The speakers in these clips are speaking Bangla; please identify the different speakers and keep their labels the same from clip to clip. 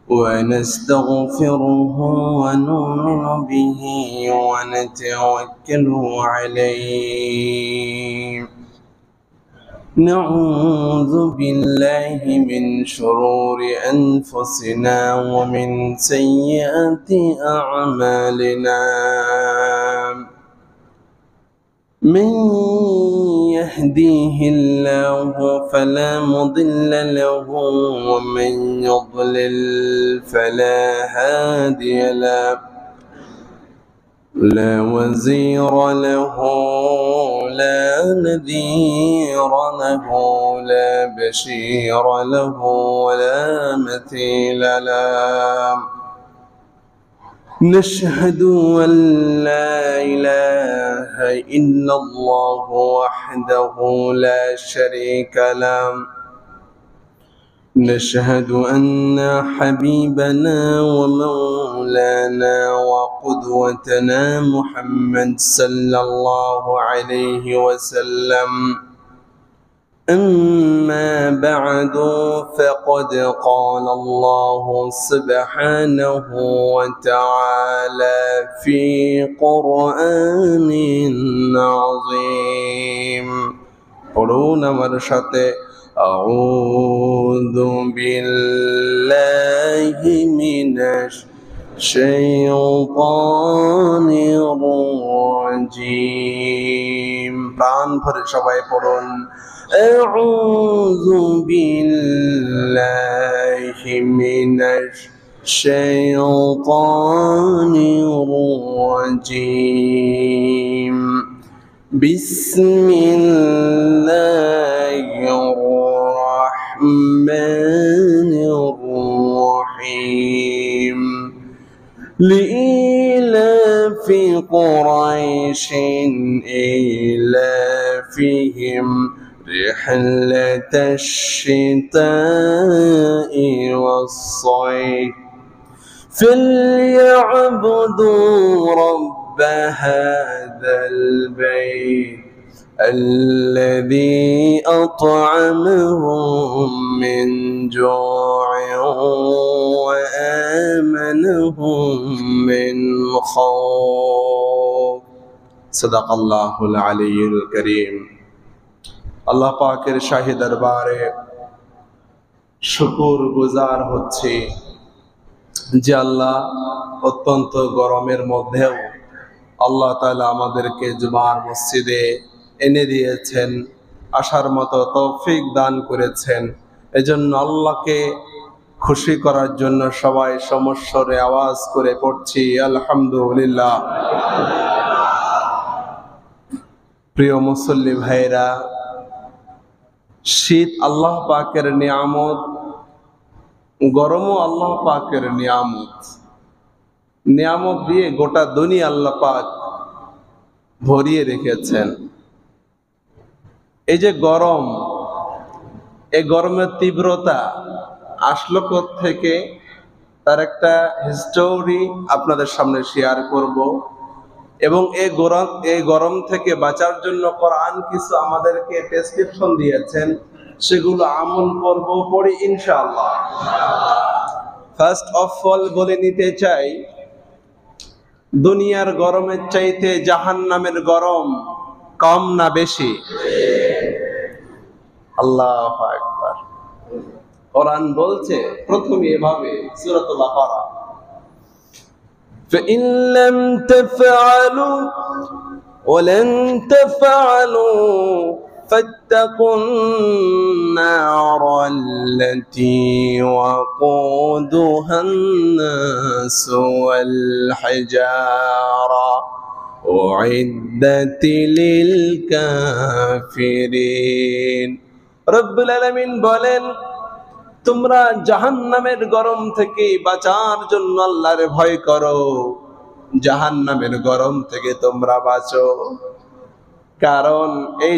Speaker 1: ونستغفره ونؤمن به ونتوكل عليه. نعوذ بالله من شرور أنفسنا ومن سيئات أعمالنا. من يهديه الله فلا مضل له ومن يضلل فلا هادي له. لا وزير له لا نذير له لا بشير له ولا مثيل له. نشهد أن لا إله إلا الله وحده لا شريك له. نشهد أن حبيبنا ومولانا وقدوتنا محمد صلى الله عليه وسلم. أما بعد فقد قال الله سبحانه وتعالى في قرآن عظيم. قرون مرشد أعوذ بالله من الشيطان الرجيم. প্রাণ ভরে সবাই পড়ুন أعوذ بالله من الشيطان الرجيم. بسم الله الرحمن الرحيم. لإيلاف قريش إيلافهم رحلة الشتاء والصيف فليعبدوا رب هذا البيت الذي أطعمهم من جوع وآمنهم من خوف. صدق الله العلي الكريم. আল্লাহ পাকের শাহী দরবারে শুকর গুজার হচ্ছে যে আল্লাহ অত্যন্ত গরমের মধ্যেও আল্লাহ তাআলা আমাদেরকে জুমার মসজিদে এনে দিয়েছেন, আসার মতো তৌফিক দান করেছেন। এজন্য আল্লাহকে খুশি করার জন্য সবাই সমস্বরে আওয়াজ করে পড়ছি আলহামদুলিল্লাহ। প্রিয় মুসল্লি ভাইরা, শীত আল্লাহ পাকের নিয়ামত, গরমও আল্লাহ পাকের নিয়ামত। নিয়ামত দিয়ে গোটা দুনিয়া আল্লাহ পাক ভরিয়ে রেখেছেন। এই যে গরম, এই গরমের তীব্রতা আসলো থেকে তার একটা হিস্টোরি আপনাদের সামনে শেয়ার করব। এবং এই গরম থেকে বাঁচার জন্য কোরআন কিছু আমাদেরকে প্রেসক্রিপশন দিয়েছেন, সেগুলো আমল করব পড়ি ইনশাআল্লাহ। ফার্স্ট অফ অল বলে নিতে চাই, দুনিয়ার গরমের চাইতে জাহান্নামের গরম কম না বেশি? আল্লাহু আকবার। কোরআন বলছে প্রথমে এভাবে, সূরাতুল বাকারা, فإن لم تفعلوا ولن تفعلوا فاتقوا النار التي وقودها الناس والحجارة أعدت للكافرين. রব্বুল আলামিন বলেন, তোমরা জাহান্নামের গরম থেকে বাঁচার জন্য আল্লাহর ভয় করো, জাহান্নামের গরম থেকে তোমরা বাঁচো। কারণ এই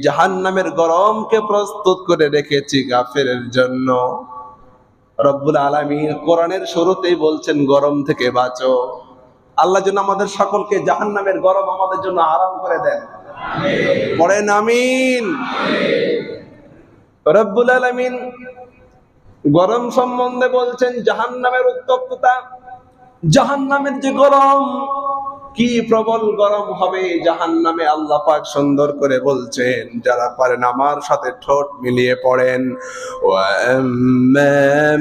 Speaker 1: জাহান্নামের গরমকে প্রস্তুত করে রেখেছি কাফেরের জন্য। রব্বুল আলামিন কোরআনের শুরুতেই বলছেন গরম থেকে বাঁচো। আল্লাহ যেন আমাদের সকলকে জাহান্নামের গরম আমাদের জন্য আরাম করে দেন। পড়েন আমিন। রব্বুল আলামিন গরম সম্বন্ধে বলছেন জাহান্নামের উত্তপ্ততা, জাহান্নামের যে গরম, কি প্রবল গরম হবে জাহান্নামে। আল্লাহ পাক সুন্দর করে বলছেন, যারা পারেন আমার সাথে ঠোঁট মিলিয়ে পড়েন, ওয়া আম্মা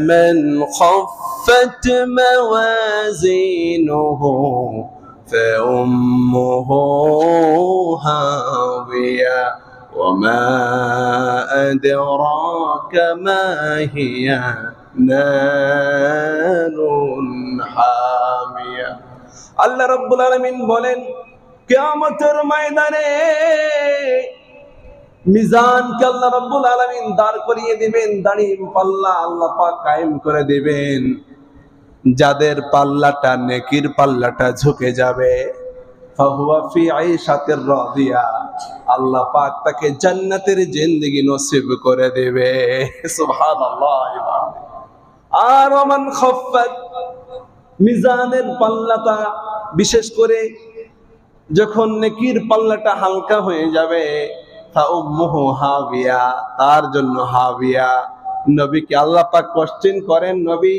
Speaker 1: মান খাফফাত মাওয়াজিনুহু ফাউম্মুহু হাওিয়া ওয়ামা আদরাকা মা হিয়া নারুন হামিয়া। আল্লাহ রাব্বুল আলামিন বলেন, কিয়ামতের ময়দানে মিজানকে আল্লাহ রাব্বুল আলামিন দাঁড় করিয়ে দিবেন, দাঁড়িয়ে পাল্লা আল্লাহ পাক কায়েম করে দিবেন। যাদের পাল্লাটা, নেকির পাল্লাটা ঝুঁকে যাবে, ফাহুয়া ফি আইশাতির রাদিয়া, আল্লাহ পাক তাকে জান্নাতের জিন্দেগি নসিব করে দেবে। সুবহানাল্লাহ। আর ওমান খাফফাত, মিজানের পাল্লাটা, বিশেষ করে যখন নেকির পাল্লাটা হালকা হয়ে যাবে, ফাউম্মুহু হাবিয়া, তার জন্য হাবিয়া। নবীকে আল্লাহ পাক কোশ্চেন করেন, নবী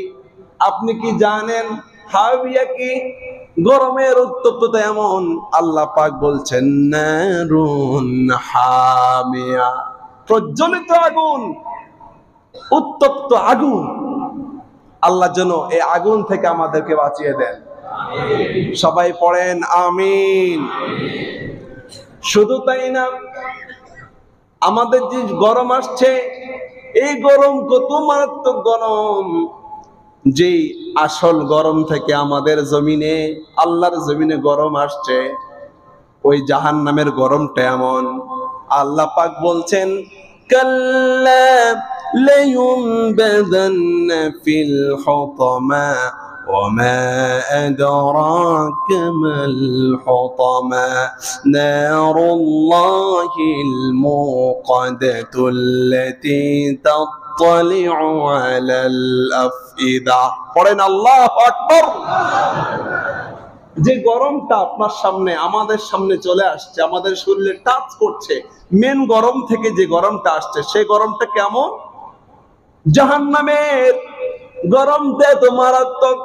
Speaker 1: আপনি কি জানেন হাবিয়া কি? গরমের উত্তপ্ততা এমন, আল্লাহ পাক বলছেন নারুন হামিয়া, প্রজ্বলিত আগুন, উত্তপ্ত আগুন। আল্লাহ যেন এই আগুন থেকে আমাদেরকে বাঁচিয়ে দেন। সবাই পড়েন আমিন। শুধু তাই না, আমাদের যে গরম আসছে, এই গরম কত মারাত্মক গরম, যে আসল গরম থেকে আমাদের জমিনে, আল্লাহর জমিনে গরম আসছে, ওই জাহান্নামের গরমটা এমন। আল্লাহ পাক বলছেন, কাল্লা লায়ুনবাযান্না ফিল হুতামা ওয়ামা আদরাকা মাল হুতামা নারুল্লাহিল মুকাদাতুল্লাতী তাত্তালি'ু আলাল আফইদা। পড়েন আল্লাহু আকবার। যে গরমটা আপনার সামনে, আমাদের সামনে চলে আসছে, আমাদের শরীরে টাচ করছে, মেন গরম থেকে যে গরমটা আসছে, সেই গরমটা কেমন? জাহান্নামের গরমটা তো মারাত্মক।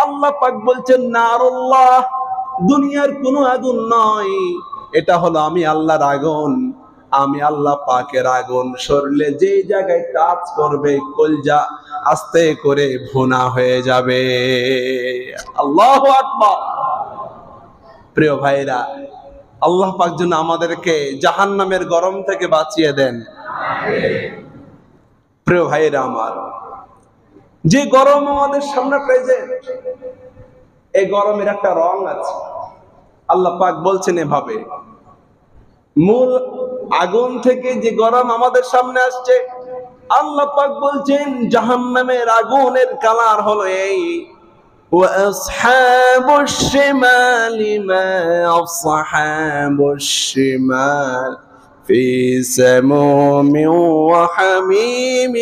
Speaker 1: আল্লাহ পাক বলছেন নারুল্লাহ, দুনিয়ার কোনো আগুন নয়, এটা হলো আমি আল্লাহর আগুন, আমি আল্লাহ পাকের আগুন। শরীরে যেই জায়গায় টাচ করবে, কলজা আস্তে করে ভুনা হয়ে যাবে। আল্লাহু আকবার। প্রিয় ভাইরা, আল্লাহ পাক যেন আমাদেরকে জাহান্নামের গরম থেকে বাঁচিয়ে দেন। প্রিয় ভাইরা আমার, যে গরম আমাদের সামনে প্রেজেন্ট, এই গরমের একটা রং আছে। আল্লাহ পাক বলছেন এভাবে, মূল আগুন থেকে যে গরম আমাদের সামনে আসছে, আল্লাহ পাক বলছেন জাহান্নামের আগুনের কালার হলো এই, وأصحاب الشمال ما أصحاب الشمال في سموم وحميم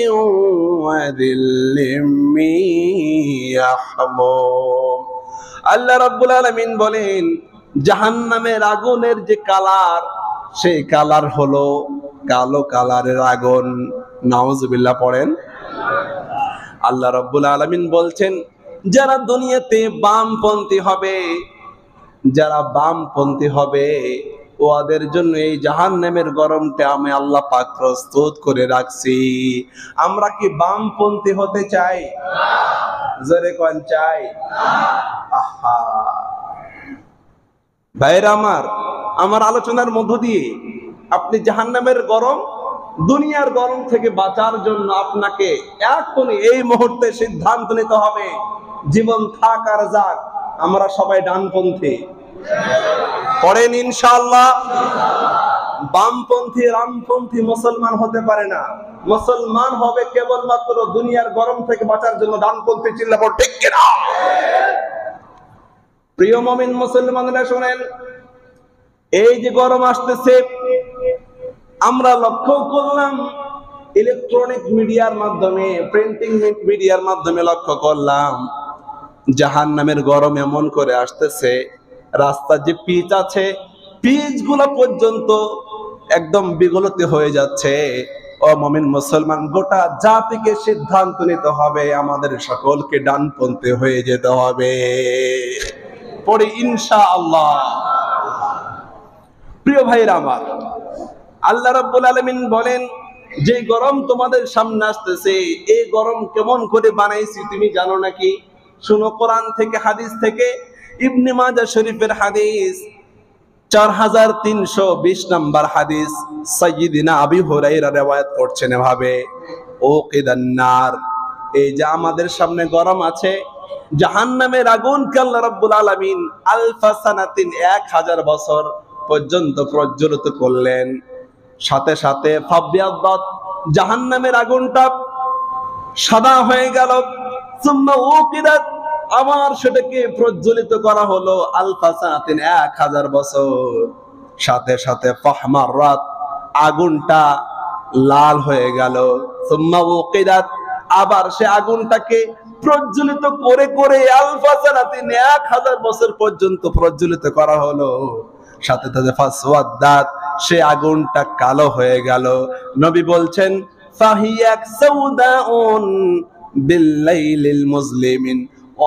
Speaker 1: وذل من يحموم। আল্লাহ রাব্বুল আলামিন বলেন, জাহান্নামের আগুনের যে কালার, সেই কালার হলো কালো কালারের আগুন। নাউজুবিল্লাহ পড়েন। আল্লাহ রাব্বুল আলামিন বলছেন, যারা দুনিয়াতে বামপন্থী হবে, যারা বামপন্থী হবে, ওদের জন্য এই জাহান্নামের গরমটা আমি আল্লাহ পাক প্রস্তুত করে রাখছি। আমরা কি বামপন্থী হতে চাই? জোরে কোন চাই? আহা ভাইরা আমার আলোচনার মধ্য দিয়ে আপনি জাহান্নামের গরম, দুনিয়ার গরম থেকে বাঁচার জন্য আপনাকে এখনই এই মুহূর্তে সিদ্ধান্ত নিতে হবে, জীবন থাক আর যাক আমরা সবাই ডানপন্থী। পড়েন ইনশাআল্লাহ। বামপন্থী রামপন্থী মুসলমান হতে পারে না, মুসলমান হবে কেবলমাত্র দুনিয়ার গরম থেকে বাঁচার জন্য ডানপন্থী। চিল্লাবো ঠিক কিনা? প্রিয় মুমিন মুসলমানরা শুনেন, এই যে গরম আসতেছে, আমরা লক্ষ্য করলাম ইলেকট্রনিক মিডিয়ার মাধ্যমে, প্রিন্টিং মিডিয়ার মাধ্যমে লক্ষ্য করলাম জাহান্নামের গরম এমন করে আসতেছে, রাস্তার যে পিচ আছে, পিচ গুলো পর্যন্ত একদম বিগলিত হয়ে যাচ্ছে। ও মুমিন মুসলমান, গোটা জাতিকে সিদ্ধান্ত নিতে হবে, আমাদের সকলকে ডানপন্থী হয়ে যেতে হবে। পড়ি ইনশাআল্লাহ। প্রিয় ভাইরা আমার, আল্লাহ রাব্বুল আলামিন বলেন, যে গরম তোমাদের সামনে আসতেছে, এই গরম কেমন করে বানাইছি তুমি জানো নাকি? শুনো কোরআন থেকে, হাদিস থেকে। ইবনে মাজাহ শরীফের হাদিস 4320 নম্বর হাদিস, সাইয়্যিদিনা আবু হুরায়রা riwayat করছেন এভাবে, ও কিদান্নার, এই যে আমাদের সামনে গরম আছে, জাহান্নামের আগুনকে আল্লাহ রাব্বুল আলামিন আলফা সানাতিন 1000 বছর পর্যন্ত প্রজ্বলিত করলেন। সাথে সাথে ফাবিয়াদাত, জাহান্নামের আগুনটা সাদা হয়ে গেল। সুম্মা উকিদাত, আবার সেটাকে প্রজ্বলিত করা হলো আলফা সানাতিন 1000 বছর। সাথে সাথে ফাহমারাত, আগুনটা লাল হয়ে গেল। সুম্মা উকিদাত, আবার সে আগুনটাকে প্রজ্বলিত করে করে আলফা সানাতিন 1000 বছর পর্যন্ত প্রজ্বলিত করা হলো। সাথে সাথে ফাসওয়াদাত, সে আগুনটা কালো হয়ে গেল। নবী বলছেন, ফাহিয়াক সাউদাউন বিল্লাইলিল মুজলিমিন,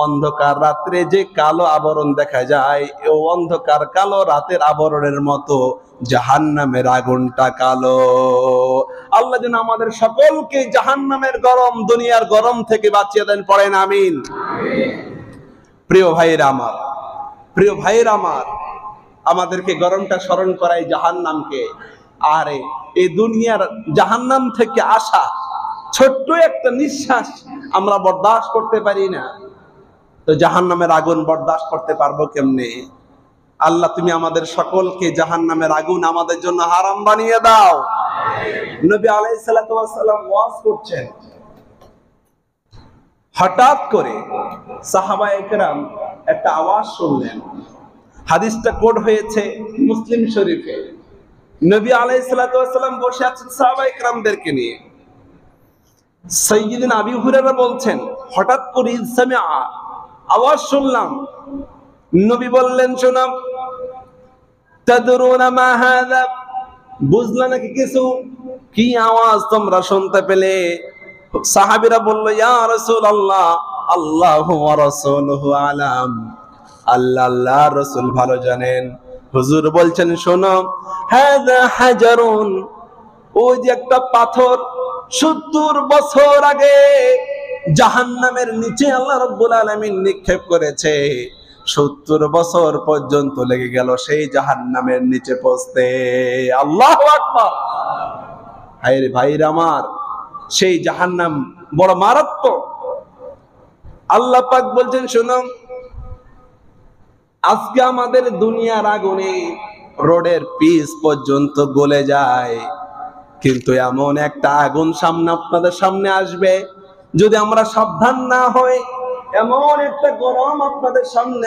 Speaker 1: অন্ধকার রাত্রে যে কালো আবরণ দেখা যায়, ও অন্ধকার কালো রাতের আবরণের মতো জাহান্নামের আগুনটা কালো। আল্লাহ যেন আমাদের সকলকে জাহান্নামের গরম, দুনিয়ার গরম থেকে বাঁচিয়ে দেন, পড়েন আমিন। প্রিয় ভাইরা আমার, প্রিয় ভাইরা আমার, আমাদেরকে গরমটা স্মরণ করায় জাহান্নামকে। আরে এই দুনিয়ার জাহান্নাম থেকে আসা ছোট্ট একটা নিঃশ্বাস আমরা বরদাস্ত করতে পারি না, তো জাহান্নামের আগুন বরদাস্ত করতে পারবো কেমনে? আল্লাহ তুমি আমাদের সকলকে জাহান্নামের আগুন আমাদের জন্য হারাম বানিয়ে দাও। নবী আলাইহিস সালাতু ওয়াস সালাম ওয়াজ করছেন, হঠাৎ করে সাহাবায়ে কেরাম একটা আওয়াজ শুনলেন। হাদিসটা কোট হয়েছে মুসলিম শরীফে। নবী আলাইহিস সালাতু ওয়াস সালাম বসে আছেন সাহাবায়ে কেরামদেরকে নিয়ে। সাইয়্যিদিনা আবু হুরায়রা বলছেন, হঠাৎ করে ইসমিআ, আওয়াজ শুনলাম। নবী বললেন, শোনো, তাদরুনা মা হাযা, বুঝলা নাকি কিছু? কি আওয়াজ তোমরা শুনতে পেলে? সাহাবীরা বলল, ইয়া রাসূলুল্লাহ, আল্লাহু ওয়া রাসূলুহু আলাম, আল্লাহ আল্লাহর রাসূল ভালো জানেন। হুজুর বলছেন, শোনো, হাযা হাজারুন, ওই যে একটা পাথর 70 বছর আগে জাহান্নামের নিচে আল্লাহ রাব্বুল আলামিন নিক্ষেপ করেছে। 70 বছর পর্যন্ত লেগে গেল সেই জাহান্নামের নিচে পৌঁছতে। আল্লাহু আকবার। হায়রে ভাইরা আমার, সেই জাহান্নাম বড় মারাত্মক। আল্লাহ পাক বলছেন, শোনো, আজকে আমাদের দুনিয়ার আগুনে রোডের পিচ পর্যন্ত গলে যায়, কিন্তু এমন একটা আগুন সামনে আপনাদের সামনে আসবে, যদি আমরা সাবধান না হই, এমন একটা গরম আপনাদের সামনে